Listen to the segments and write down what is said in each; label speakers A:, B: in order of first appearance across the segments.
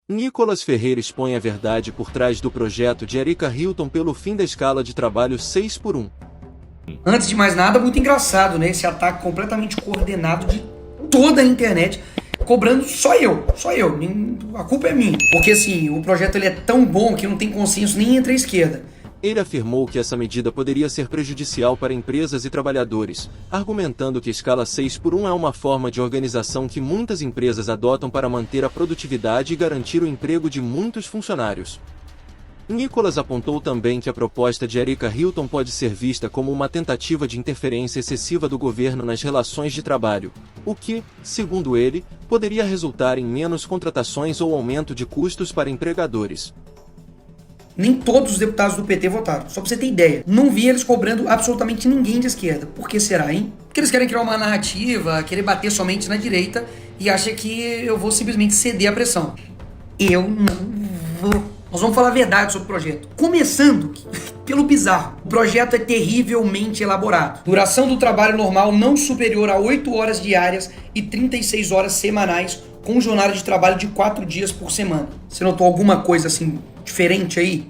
A: Nicolas Ferreira expõe a verdade por trás do projeto de Erika Hilton pelo fim da escala de trabalho 6x1.
B: Antes de mais nada, muito engraçado, né? Esse ataque completamente coordenado de toda a internet, cobrando só eu. A culpa é minha. Porque assim, o projeto ele é tão bom que não tem consenso nem entre a esquerda.
A: Ele afirmou que essa medida poderia ser prejudicial para empresas e trabalhadores, argumentando que a escala 6x1 é uma forma de organização que muitas empresas adotam para manter a produtividade e garantir o emprego de muitos funcionários. Nicolas apontou também que a proposta de Erika Hilton pode ser vista como uma tentativa de interferência excessiva do governo nas relações de trabalho, o que, segundo ele, poderia resultar em menos contratações ou aumento de custos para empregadores.
B: Nem todos os deputados do PT votaram, só pra você ter ideia. Não vi eles cobrando absolutamente ninguém de esquerda. Por que será, hein? Porque eles querem criar uma narrativa, querer bater somente na direita e acham que eu vou simplesmente ceder à pressão. Eu não vou. Nós vamos falar a verdade sobre o projeto. Começando pelo bizarro. O projeto é terrivelmente elaborado. Duração do trabalho normal não superior a 8 horas diárias e 36 horas semanais, com jornada de trabalho de 4 dias por semana. Você notou alguma coisa assim diferente aí?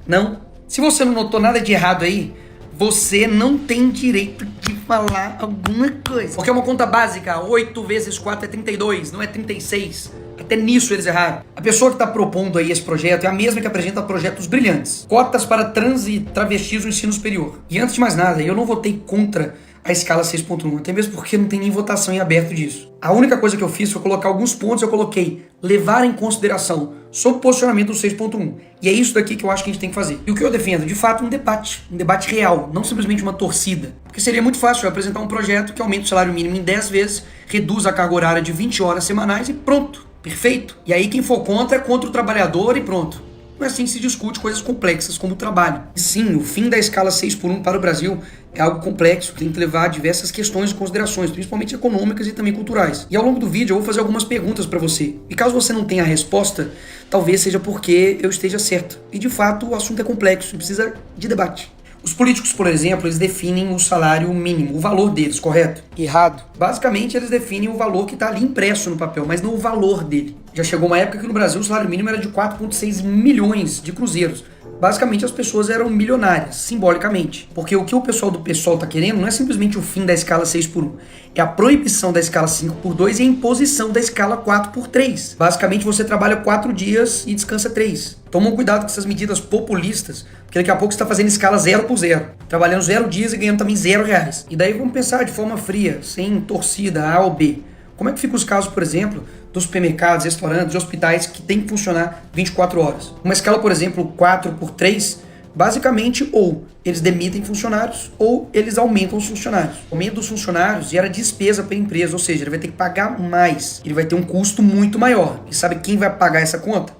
B: Não? Se você não notou nada de errado aí, você não tem direito de falar alguma coisa. Porque é uma conta básica, 8 vezes 4 é 32, não é 36. Até nisso eles erraram. A pessoa que está propondo aí esse projeto é a mesma que apresenta projetos brilhantes. Cotas para trans e travestis no ensino superior. E antes de mais nada, eu não votei contra a escala 6.1, até mesmo porque não tem nem votação em aberto disso. A única coisa que eu fiz foi colocar alguns pontos, eu coloquei levar em consideração sobre o posicionamento do 6.1. E é isso daqui que eu acho que a gente tem que fazer. E o que eu defendo, de fato, um debate real, não simplesmente uma torcida. Porque seria muito fácil eu apresentar um projeto que aumente o salário mínimo em 10 vezes, reduz a carga horária de 20 horas semanais e pronto. Perfeito? E aí quem for contra é contra o trabalhador e pronto. Não é assim que se discute coisas complexas como o trabalho. E sim, o fim da escala 6x1 para o Brasil é algo complexo, que tem que levar diversas questões e considerações, principalmente econômicas e também culturais. E ao longo do vídeo eu vou fazer algumas perguntas para você. E caso você não tenha a resposta, talvez seja porque eu esteja certo. E de fato o assunto é complexo e precisa de debate. Os políticos, por exemplo, eles definem o salário mínimo, o valor deles, correto? Errado. Basicamente, eles definem o valor que está ali impresso no papel, mas não o valor dele. Já chegou uma época que no Brasil o salário mínimo era de 4,6 milhões de cruzeiros. Basicamente, as pessoas eram milionárias, simbolicamente. Porque o que o pessoal do PSOL está querendo não é simplesmente o fim da escala 6x1. É a proibição da escala 5x2 e a imposição da escala 4x3. Basicamente, você trabalha 4 dias e descansa 3. Tomam cuidado com essas medidas populistas, porque daqui a pouco você está fazendo escala 0x0. Trabalhando 0 dias e ganhando também R$0. E daí vamos pensar de forma fria, sem torcida A ou B. Como é que ficam os casos, por exemplo, dos supermercados, restaurantes e hospitais que tem que funcionar 24 horas? Uma escala, por exemplo, 4x3, basicamente ou eles demitem funcionários ou eles aumentam os funcionários. O aumento dos funcionários gera despesa para a empresa, ou seja, ele vai ter que pagar mais, ele vai ter um custo muito maior. E sabe quem vai pagar essa conta?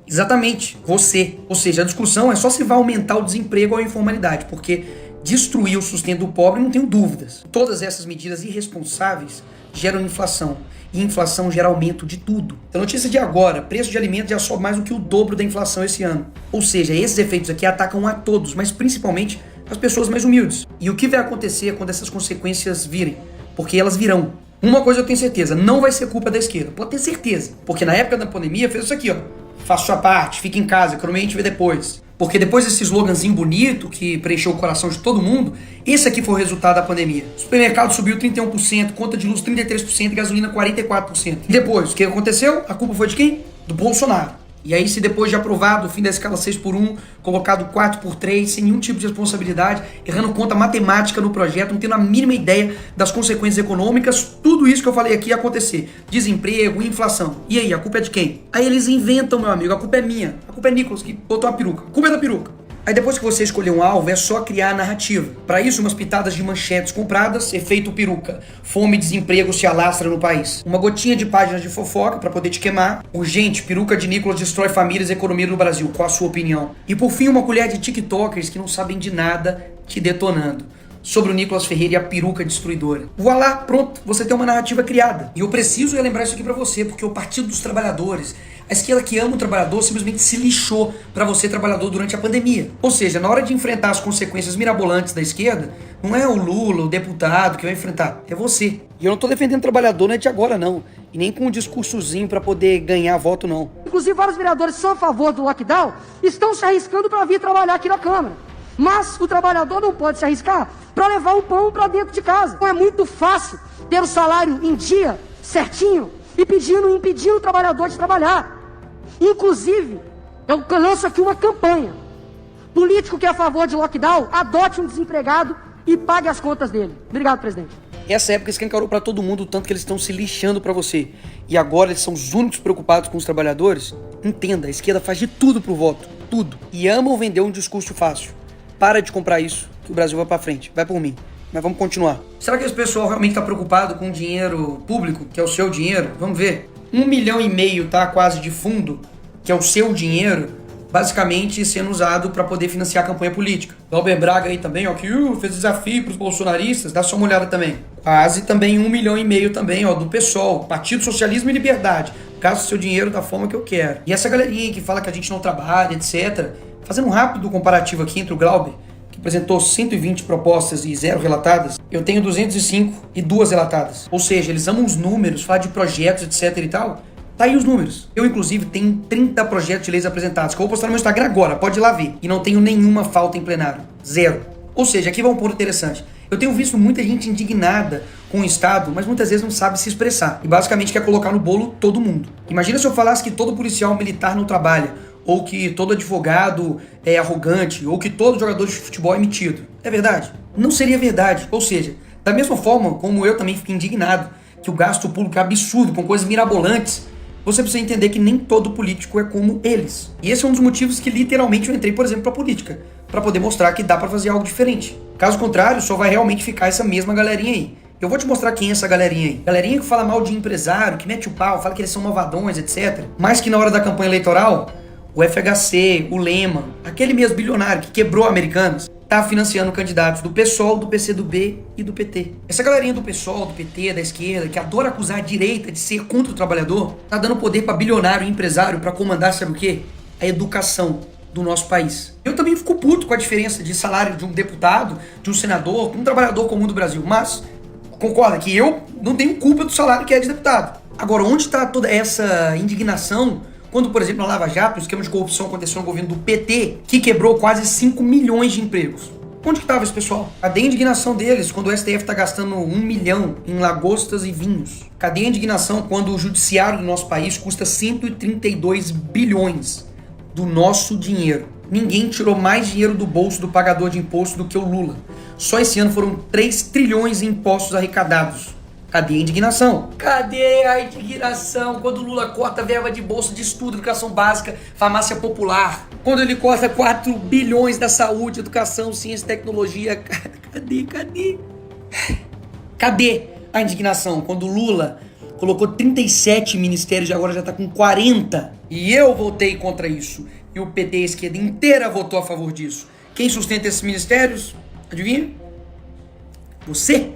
B: Exatamente, você. Ou seja, a discussão é só se vai aumentar o desemprego ou a informalidade, porque destruir o sustento do pobre, não tenho dúvidas. Todas essas medidas irresponsáveis geram inflação. E inflação gera aumento de tudo. A notícia de agora, preço de alimentos já sobe mais do que o dobro da inflação esse ano. Ou seja, esses efeitos aqui atacam a todos, mas principalmente as pessoas mais humildes. E o que vai acontecer quando essas consequências virem? Porque elas virão. Uma coisa eu tenho certeza, não vai ser culpa da esquerda. Pode ter certeza. Porque na época da pandemia fez isso aqui, ó. Faça sua parte, fique em casa, economia a gente vê depois. Porque depois desse sloganzinho bonito que preencheu o coração de todo mundo, esse aqui foi o resultado da pandemia. O supermercado subiu 31%, conta de luz 33% e gasolina 44%. E depois, o que aconteceu? A culpa foi de quem? Do Bolsonaro. E aí, se depois de aprovado o fim da escala 6x1, colocado 4x3, sem nenhum tipo de responsabilidade, errando conta matemática no projeto, não tendo a mínima ideia das consequências econômicas, tudo isso que eu falei aqui ia acontecer. Desemprego, inflação. E aí, a culpa é de quem? Aí eles inventam, meu amigo, a culpa é minha. A culpa é Nicolas, que botou a peruca. A culpa é da peruca. Aí depois que você escolher um alvo, é só criar a narrativa. Para isso, umas pitadas de manchetes compradas, efeito peruca. Fome e desemprego se alastra no país. Uma gotinha de páginas de fofoca para poder te queimar. Urgente, peruca de Nicolas destrói famílias e economia no Brasil. Qual a sua opinião? E por fim, uma colher de tiktokers que não sabem de nada te detonando. Sobre o Nicolas Ferreira e a peruca destruidora. Voilá, pronto, você tem uma narrativa criada. E eu preciso relembrar isso aqui pra você, porque o Partido dos Trabalhadores, a esquerda que ama o trabalhador, simplesmente se lixou pra você, trabalhador, durante a pandemia. Ou seja, na hora de enfrentar as consequências mirabolantes da esquerda, não é o Lula, o deputado que vai enfrentar, é você. E eu não tô defendendo trabalhador, não é de agora não. E nem com um discursozinho pra poder ganhar voto não.
C: Inclusive vários vereadores que são a favor do lockdown estão se arriscando para vir trabalhar aqui na Câmara. Mas o trabalhador não pode se arriscar para levar o pão para dentro de casa. Não é muito fácil ter o salário em dia, certinho, e impedindo o trabalhador de trabalhar. Inclusive, eu lanço aqui uma campanha. Político que é a favor de lockdown, adote um desempregado e pague as contas dele. Obrigado, presidente.
B: Essa época escancarou pra todo mundo o tanto que eles estão se lixando pra você. E agora eles são os únicos preocupados com os trabalhadores. Entenda, a esquerda faz de tudo pro voto. Tudo. E amam vender um discurso fácil. Para de comprar isso, que o Brasil vai pra frente. Vai por mim. Mas vamos continuar. Será que esse pessoal realmente tá preocupado com o dinheiro público, que é o seu dinheiro? Vamos ver. 1,5 milhão, tá, quase de fundo, que é o seu dinheiro, basicamente sendo usado para poder financiar a campanha política. Glauber Braga aí também, ó, que fez desafio pros bolsonaristas, dá só uma olhada também. Quase também 1,5 milhão também, ó, do PSOL, Partido Socialismo e Liberdade. Gasto seu dinheiro da forma que eu quero. E essa galerinha que fala que a gente não trabalha, etc. Fazendo um rápido comparativo aqui entre o Glauber, que apresentou 120 propostas e 0 relatadas, eu tenho 205 e 2 relatadas. Ou seja, eles amam os números, falar de projetos, etc e tal. Tá aí os números. Eu, inclusive, tenho 30 projetos de leis apresentados, que eu vou postar no meu Instagram agora, pode ir lá ver. E não tenho nenhuma falta em plenário. 0. Ou seja, aqui vai um ponto interessante. Eu tenho visto muita gente indignada com o Estado, mas muitas vezes não sabe se expressar. E basicamente quer colocar no bolo todo mundo. Imagina se eu falasse que todo policial militar não trabalha, ou que todo advogado é arrogante, ou que todo jogador de futebol é metido. É verdade? Não seria verdade. Ou seja, da mesma forma como eu também fico indignado que o gasto público é absurdo, com coisas mirabolantes, você precisa entender que nem todo político é como eles. E esse é um dos motivos que literalmente eu entrei, por exemplo, pra política, pra poder mostrar que dá pra fazer algo diferente. Caso contrário, só vai realmente ficar essa mesma galerinha aí. Eu vou te mostrar quem é essa galerinha aí. Galerinha que fala mal de empresário, que mete o pau, fala que eles são malvadões, etc. Mas que na hora da campanha eleitoral, o FHC, o Lema, aquele mesmo bilionário que quebrou Americanas, tá financiando candidatos do PSOL, do PCdoB e do PT. Essa galerinha do PSOL, do PT, da esquerda, que adora acusar a direita de ser contra o trabalhador, tá dando poder pra bilionário e empresário pra comandar, sabe o quê? A educação do nosso país. Eu também fico puto com a diferença de salário de um deputado, de um senador, um trabalhador comum do Brasil, mas concorda que eu não tenho culpa do salário que é de deputado. Agora, onde está toda essa indignação quando, por exemplo, na Lava Jato, o esquema de corrupção aconteceu no governo do PT, que quebrou quase 5 milhões de empregos? Onde que estava esse pessoal? Cadê a indignação deles quando o STF está gastando 1 milhão em lagostas e vinhos? Cadê a indignação quando o judiciário do nosso país custa 132 bilhões do nosso dinheiro? Ninguém tirou mais dinheiro do bolso do pagador de imposto do que o Lula. Só esse ano foram 3 trilhões em impostos arrecadados. Cadê a indignação? Cadê a indignação quando o Lula corta a verba de bolsa de estudo, educação básica, farmácia popular? Quando ele corta 4 bilhões da saúde, educação, ciência e tecnologia? Cadê? Cadê a indignação quando o Lula colocou 37 ministérios e agora já tá com 40? E eu votei contra isso. E o PT, a esquerda inteira, votou a favor disso. Quem sustenta esses ministérios? Adivinha? Você?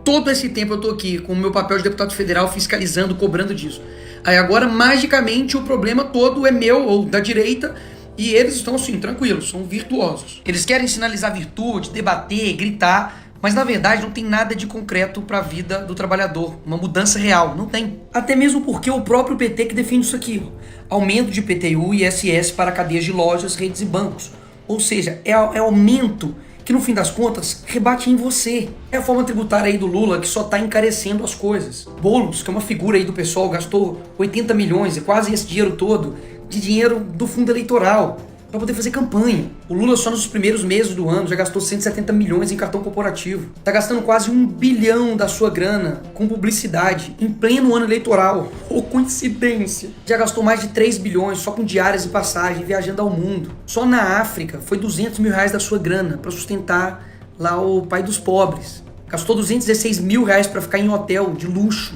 B: Todo esse tempo eu tô aqui com o meu papel de deputado federal fiscalizando, cobrando disso. Aí agora, magicamente, o problema todo é meu ou da direita e eles estão assim, tranquilos, são virtuosos. Eles querem sinalizar virtude, debater, gritar, mas na verdade não tem nada de concreto pra vida do trabalhador, uma mudança real, não tem. Até mesmo porque o próprio PT que defende isso aqui, aumento de IPTU e ISS para cadeias de lojas, redes e bancos. Ou seja, é aumento que no fim das contas rebate em você. É a forma tributária aí do Lula que só tá encarecendo as coisas. Boulos, que é uma figura aí do pessoal, gastou 80 milhões, e quase esse dinheiro todo, de dinheiro do fundo eleitoral, para poder fazer campanha. O Lula só nos primeiros meses do ano já gastou 170 milhões em cartão corporativo. Tá gastando quase 1 bilhão da sua grana com publicidade em pleno ano eleitoral. Ou coincidência. Já gastou mais de 3 bilhões só com diárias e passagem, viajando ao mundo. Só na África foi 200 mil reais da sua grana para sustentar lá o pai dos pobres. Gastou 216 mil reais para ficar em hotel de luxo,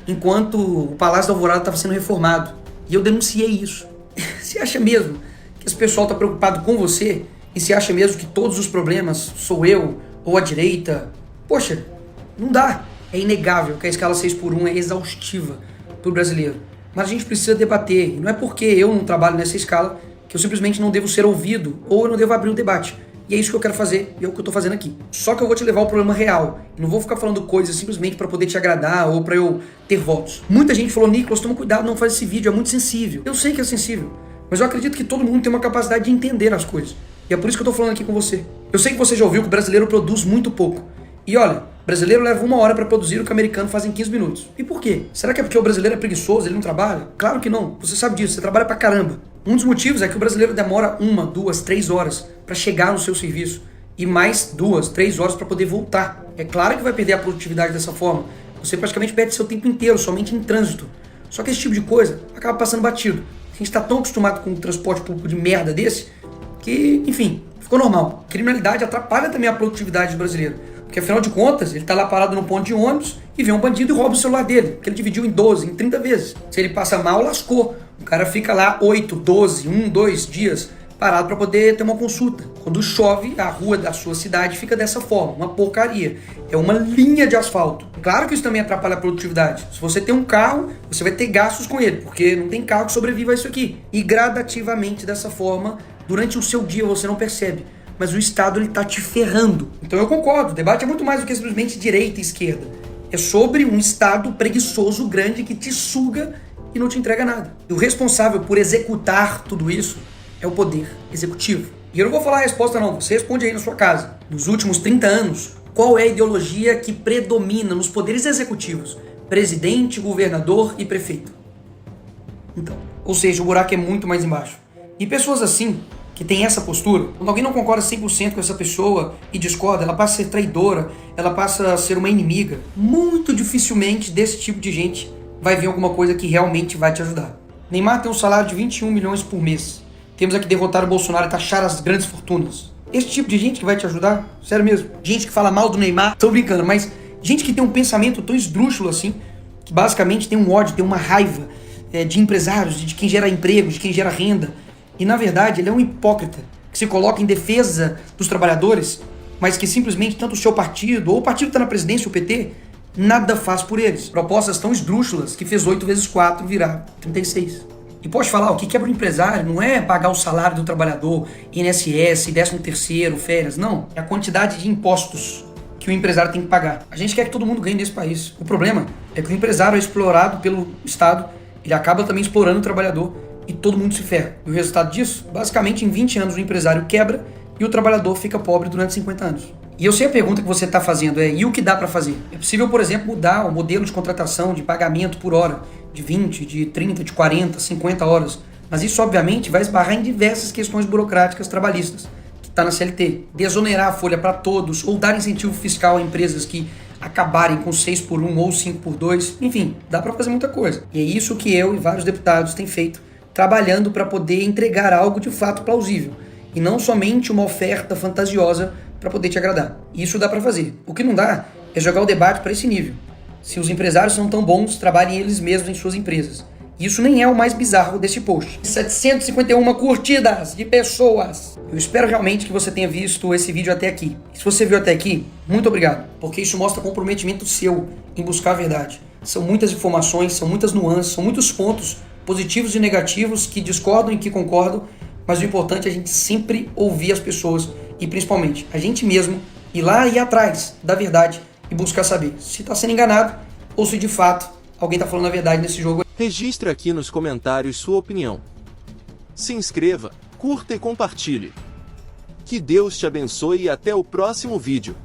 B: enquanto o Palácio da Alvorada estava sendo reformado. E eu denunciei isso. Você acha mesmo que esse pessoal tá preocupado com você e se acha mesmo que todos os problemas sou eu ou a direita? Poxa, não dá. É inegável que a escala 6x1 é exaustiva pro brasileiro. Mas a gente precisa debater. E não é porque eu não trabalho nessa escala que eu simplesmente não devo ser ouvido ou eu não devo abrir o debate. E é isso que eu quero fazer, e é o que eu tô fazendo aqui. Só que eu vou te levar ao problema real. Eu não vou ficar falando coisas simplesmente para poder te agradar ou para eu ter votos. Muita gente falou, Nicolas, toma cuidado, não faz esse vídeo, é muito sensível. Eu sei que é sensível, mas eu acredito que todo mundo tem uma capacidade de entender as coisas. E é por isso que eu tô falando aqui com você. Eu sei que você já ouviu que o brasileiro produz muito pouco. E olha, o brasileiro leva 1 hora para produzir o que o americano faz em 15 minutos. E por quê? Será que é porque o brasileiro é preguiçoso, ele não trabalha? Claro que não. Você sabe disso, você trabalha pra caramba. Um dos motivos é que o brasileiro demora 1, 2, 3 horas para chegar no seu serviço. E mais 2, 3 horas para poder voltar. É claro que vai perder a produtividade dessa forma. Você praticamente perde seu tempo inteiro somente em trânsito. Só que esse tipo de coisa acaba passando batido. A gente está tão acostumado com um transporte público de merda desse que, enfim, ficou normal. Criminalidade atrapalha também a produtividade do brasileiro. Porque afinal de contas, ele tá lá parado no ponto de ônibus e vem um bandido e rouba o celular dele, que ele dividiu em 12, em 30 vezes. Se ele passa mal, lascou. O cara fica lá 8, 12, 2 dias parado para poder ter uma consulta. Quando chove, a rua da sua cidade fica dessa forma, uma porcaria. É uma linha de asfalto. Claro que isso também atrapalha a produtividade. Se você tem um carro, você vai ter gastos com ele, porque não tem carro que sobreviva a isso aqui. E gradativamente dessa forma, durante o seu dia você não percebe. Mas o Estado ele tá te ferrando. Então eu concordo, o debate é muito mais do que simplesmente direita e esquerda. É sobre um Estado preguiçoso grande que te suga e não te entrega nada. E o responsável por executar tudo isso é o poder executivo. E eu não vou falar a resposta não, você responde aí na sua casa. Nos últimos 30 anos, qual é a ideologia que predomina nos poderes executivos? Presidente, governador e prefeito. Então, ou seja, o buraco é muito mais embaixo. E pessoas assim, que tem essa postura, quando alguém não concorda 100% com essa pessoa e discorda, ela passa a ser traidora, ela passa a ser uma inimiga. Muito dificilmente desse tipo de gente vai vir alguma coisa que realmente vai te ajudar. Neymar tem um salário de 21 milhões por mês. Temos aqui derrotar o Bolsonaro e taxar as grandes fortunas. Esse tipo de gente que vai te ajudar? Sério mesmo. Gente que fala mal do Neymar, tô brincando, mas gente que tem um pensamento tão esdrúxulo assim, que basicamente tem um ódio, tem uma raiva de empresários, de quem gera emprego, de quem gera renda. E na verdade ele é um hipócrita, que se coloca em defesa dos trabalhadores, mas que simplesmente tanto o seu partido, ou o partido que está na presidência, o PT, nada faz por eles. Propostas tão esdrúxulas que fez 8 vezes 4 virar 36. E pode falar, o que quebra o empresário não é pagar o salário do trabalhador, INSS, 13º, férias, não. É a quantidade de impostos que o empresário tem que pagar. A gente quer que todo mundo ganhe nesse país. O problema é que o empresário é explorado pelo Estado, ele acaba também explorando o trabalhador e todo mundo se ferra. E o resultado disso, basicamente em 20 anos o empresário quebra e o trabalhador fica pobre durante 50 anos. E eu sei a pergunta que você está fazendo e o que dá para fazer? É possível, por exemplo, mudar o modelo de contratação, de pagamento por hora, de 20, de 30, de 40, 50 horas. Mas isso, obviamente, vai esbarrar em diversas questões burocráticas trabalhistas, que está na CLT. Desonerar a folha para todos, ou dar incentivo fiscal a empresas que acabarem com 6x1 ou 5x2. Enfim, dá para fazer muita coisa. E é isso que eu e vários deputados têm feito, trabalhando para poder entregar algo de fato plausível. E não somente uma oferta fantasiosa para poder te agradar. Isso dá para fazer. O que não dá é jogar o debate para esse nível. Se os empresários são tão bons, trabalhem eles mesmos em suas empresas. Isso nem é o mais bizarro desse post. 751 curtidas de pessoas. Eu espero realmente que você tenha visto esse vídeo até aqui. E se você viu até aqui, muito obrigado, porque isso mostra comprometimento seu em buscar a verdade. São muitas informações, são muitas nuances, são muitos pontos positivos e negativos que discordam e que concordam, mas o importante é a gente sempre ouvir as pessoas e principalmente a gente mesmo ir lá e ir atrás da verdade e buscar saber se está sendo enganado ou se de fato alguém está falando a verdade nesse jogo.
A: Registre aqui nos comentários sua opinião. Se inscreva, curta e compartilhe. Que Deus te abençoe e até o próximo vídeo.